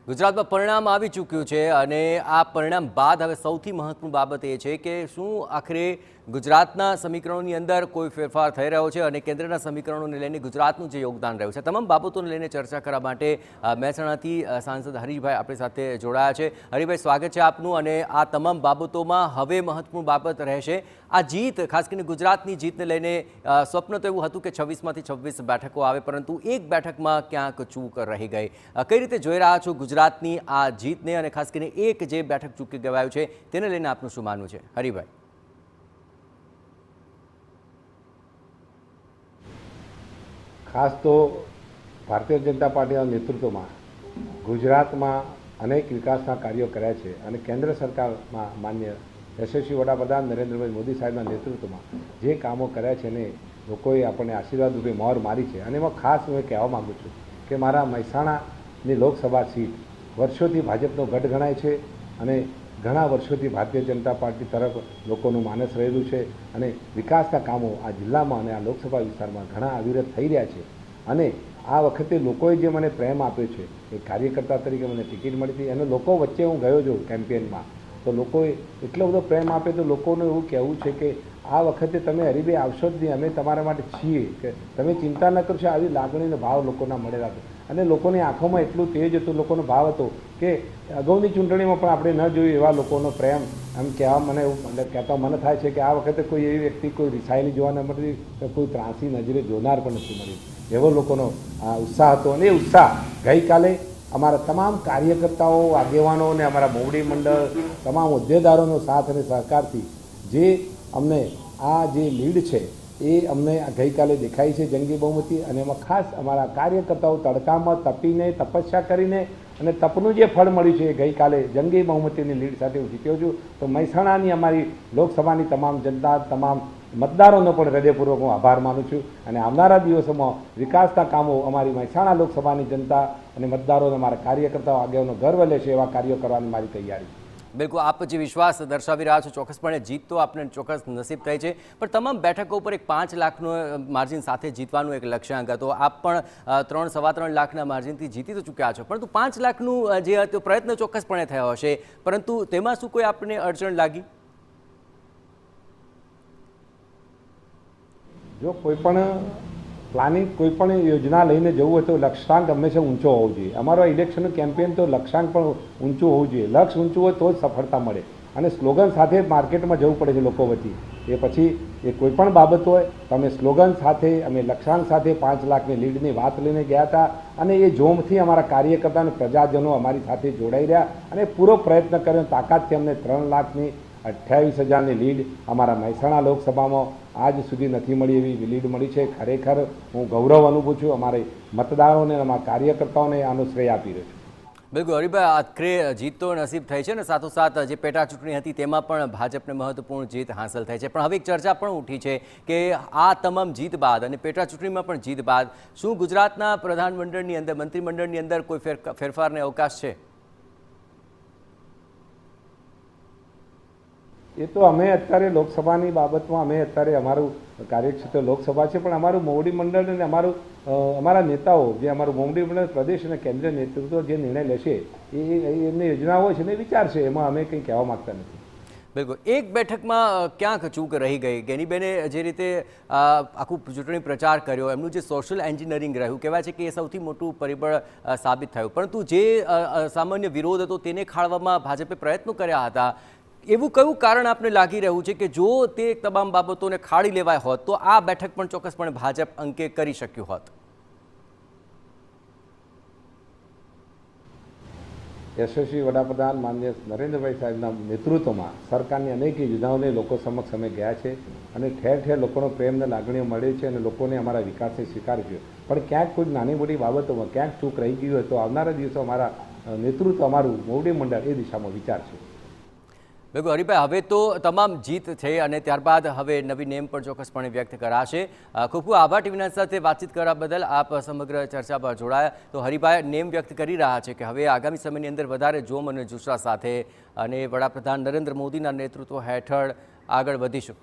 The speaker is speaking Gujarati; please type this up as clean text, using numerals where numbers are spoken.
ગુજરાતમાં પરિણામ આવી ચૂક્યું છે અને આ પરિણામ બાદ હવે સૌથી મહત્વની બાબત એ છે કે શું આખરે ગુજરાતના સમીકરણોની અંદર કોઈ ફેરફાર થઈ રહ્યો છે અને કેન્દ્રના સમીકરણોને લઈને ગુજરાતનું જે યોગદાન રહ્યું છે તમામ બાબતોને લઈને ચર્ચા કરવા માટે મહેસાણાથી સાંસદ હરીશભાઈ આપણી સાથે જોડાયા છે। હરીશભાઈ, સ્વાગત છે આપનું। અને આ તમામ બાબતોમાં હવે મહત્વપૂર્ણ બાબત રહેશે આ જીત, ખાસ કરીને ગુજરાતની જીતને લઈને સ્વપ્ન તો એવું હતું કે 26માંથી 26 બેઠકો આવે, પરંતુ એક બેઠકમાં ક્યાંક ચૂક રહી ગઈ। કઈ રીતે જોઈ રહ્યા છો ગુજરાતની આ જીતને અને ખાસ કરીને એક જે બેઠક ચૂકી ગવાયું છે તેને લઈને આપનું શું માનવું છે હરીભાઈ? ખાસ તો ભારતીય જનતા પાર્ટીના નેતૃત્વમાં ગુજરાતમાં અનેક વિકાસના કાર્યો કર્યા છે અને કેન્દ્ર સરકારમાં માન્ય યશસ્વી વડાપ્રધાન નરેન્દ્રભાઈ મોદી સાહેબના નેતૃત્વમાં જે કામો કર્યા છે એને લોકોએ આપણને આશીર્વાદ રૂપે મોહર મારી છે। અને એમાં ખાસ હું કહેવા માગું છું કે મારા મહેસાણાની લોકસભા સીટ વર્ષોથી ભાજપનો ગઢ ગણાય છે અને ઘણા વર્ષોથી ભારતીય જનતા પાર્ટી તરફ લોકોનું માનસ રહેલું છે અને વિકાસના કામો આ જિલ્લામાં અને આ લોકસભા વિસ્તારમાં ઘણા અવિરત થઈ રહ્યા છે। અને આ વખતે લોકોએ જે મને પ્રેમ આપ્યો છે એ કાર્યકર્તા તરીકે મને ટિકિટ મળી હતી અને લોકો વચ્ચે હું ગયો છું કેમ્પેનમાં, તો લોકોએ એટલો બધો પ્રેમ આપ્યો તો લોકોનું એવું કહેવું છે કે આ વખતે તમે હરીભાઈ આવશો જ નહીં, અમે તમારા માટે છીએ, કે તમે ચિંતા ન કરશો। આવી લાગણીનો ભાવ લોકોના મળેલા હતો અને લોકોની આંખોમાં એટલું તેજ હતું, લોકોનો ભાવ હતો કે અગાઉની ચૂંટણીમાં પણ આપણે ન જોયું એવા લોકોનો પ્રેમ એમ કહેવા મને એવું કહેતા મને થાય છે કે આ વખતે કોઈ એવી વ્યક્તિ કોઈ રિસાયેલી જોવા ન મળી, કોઈ ત્રાસી નજરે જોનાર પણ નથી મળી, એવો લોકોનો ઉત્સાહ હતો। અને એ ઉત્સાહ ગઈકાલે અમારા તમામ કાર્યકર્તાઓ, આગેવાનો અને અમારા મોવડી મંડળ, તમામ હોદ્દેદારોનો સાથ અને સહકારથી જે અમને આ જે લીડ છે એ અમને ગઈકાલે દેખાઈ છે જંગી બહુમતી। અને એમાં ખાસ અમારા કાર્યકર્તાઓ તડકામાં તપીને તપસ્યા કરીને અને તપનું જે ફળ મળ્યું છે એ ગઈકાલે જંગી બહુમતીની લીડ સાથે હું જીત્યો છું। તો મહેસાણાની અમારી લોકસભાની તમામ જનતા, તમામ મતદારોનો પણ હૃદયપૂર્વક હું આભાર માનું છું અને આવનારા દિવસોમાં વિકાસના કામો અમારી મહેસાણા લોકસભાની જનતા અને મતદારો અને અમારા કાર્યકર્તાઓ આગેવાનો ગર્વ લેશે એવા કાર્યો કરવાની મારી તૈયારી છે। બિલકુલ, આપ જે વિશ્વાસ દર્શાવી રહ્યા છો ચોક્કસપણે જીત તો આપને ચોક્કસ નસીબ થઈ છે, પણ તમામ બેઠકો પર એક 5 લાખનો માર્જિન સાથે જીતવાનું એક લક્ષ્યાંક હતો। આપ પણ 3-3.25 લાખના માર્જિનથી જીતી તો ચૂક્યા છો, પરંતુ 5 લાખનું જે હતો પ્રયત્ન ચોક્કસપણે થયો હશે, પરંતુ તેમાં શું કોઈ આપને અડચણ લાગી? જો કોઈ પણ પ્લાનિંગ, કોઈ પણ યોજના લઈને જવું હોય તો લક્ષ્યાંક હંમેશા ઊંચો હોવો જોઈએ। અમારો ઇલેક્શનનું કેમ્પેન તો લક્ષ્યાંક પણ ઊંચું હોવું જોઈએ, લક્ષ્ય ઊંચું હોય તો જ સફળતા મળે અને સ્લોગન સાથે માર્કેટમાં જવું પડે છે લોકો વચ્ચે। એ પછી એ કોઈ પણ બાબત હોય તો અમે સ્લોગન સાથે, અમે લક્ષ્યાંક સાથે 5 લાખની લીડની વાત લઈને ગયા હતા અને એ જોમથી અમારા કાર્યકર્તા અને પ્રજાજનો અમારી સાથે જોડાઈ રહ્યા અને પૂરો પ્રયત્ન કર્યો। તાકાતથી અમને 3,28,000ની લીડ અમારા મહેસાણા લોકસભામાં આજ સુધી નથી મળી એવી લીડ મળી છે। ખરેખર હું ગૌરવ અનુભવું છું, અમારે મતદારોને, અમારા કાર્યકર્તાઓને આનો શ્રેય આપી રહ્યો છું। બિલકુલ હરીભાઈ, આખરે જીત તો નસીબ થઈ છે ને સાથોસાથ જે પેટા ચૂંટણી હતી તેમાં પણ ભાજપને મહત્વપૂર્ણ જીત હાંસલ થઈ છે, પણ હવે એક ચર્ચા પણ ઉઠી છે કે આ તમામ જીત બાદ અને પેટા ચૂંટણીમાં પણ જીત બાદ શું ગુજરાતના પ્રધાનમંડળની અંદર, મંત્રીમંડળની અંદર કોઈ ફેરફારને અવકાશ છે? એ તો અમે અત્યારે લોકસભાની બાબતમાં અમે અત્યારે અમારું કાર્યક્ષેત્ર લોકસભા છે, પણ અમારું મોવડી મંડળ અને અમારા નેતાઓ જે અમારું મોવડી મંડળ પ્રદેશ અને કેન્દ્રીય નેતૃત્વ જે નિર્ણય લેશે એ એમની યોજનાઓ છે ને વિચારશે, એમાં અમે કંઈ કહેવા માગતા નથી। બિલકુલ, એક બેઠકમાં ક્યાંક ચૂક રહી ગઈ। ગેનીબેને જે રીતે આખું ચૂંટણી પ્રચાર કર્યો, એમનું જે સોશિયલ એન્જિનિયરિંગ રહ્યું, કહેવાય છે કે એ સૌથી મોટું પરિબળ સાબિત થયું, પરંતુ જે સામાન્ય વિરોધ હતો તેને ખાળવામાં ભાજપે પ્રયત્નો કર્યા હતા। એવું કયું કારણ આપને લાગી રહ્યું છે કે જો તે તમામ બાબતોને ખાળી લેવાય હોત તો આ બેઠક પણ ચોક્કસપણે ભાજપ અંકે કરી શક્યું હોત? યશસ્વી વડાપ્રધાન માન્ય નરેન્દ્રભાઈ સાહેબના નેતૃત્વમાં સરકારની અનેક યોજનાઓને લોકો સમક્ષ અમે ગયા છે અને ઠેર ઠેર લોકોનો પ્રેમને લાગણીઓ મળે છે અને લોકોને અમારા વિકાસને સ્વીકાર્યો, પણ ક્યાંક કોઈ નાની મોટી બાબતોમાં ક્યાંક ચૂક રહી ગયું હોય તો આવનારા દિવસો અમારા નેતૃત્વ, અમારું મોવડી મંડળ એ દિશામાં વિચારશે। બિલકુલ હરીભાઈ, હવે તો તમામ જીત છે અને ત્યારબાદ હવે નવી નેમ પણ ચોક્કસપણે વ્યક્ત કરાશે। ખૂબ ખૂબ આભાર ટીવીના સાથે વાતચીત કરવા બદલ, આપ સમગ્ર ચર્ચા પર જોડાયા। તો હરીભાઈ નેમ વ્યક્ત કરી રહ્યા છે કે હવે આગામી સમયની અંદર વધારે જોમ અને જુસ્સા સાથે અને વડાપ્રધાન નરેન્દ્ર મોદીના નેતૃત્વ હેઠળ આગળ વધીશું।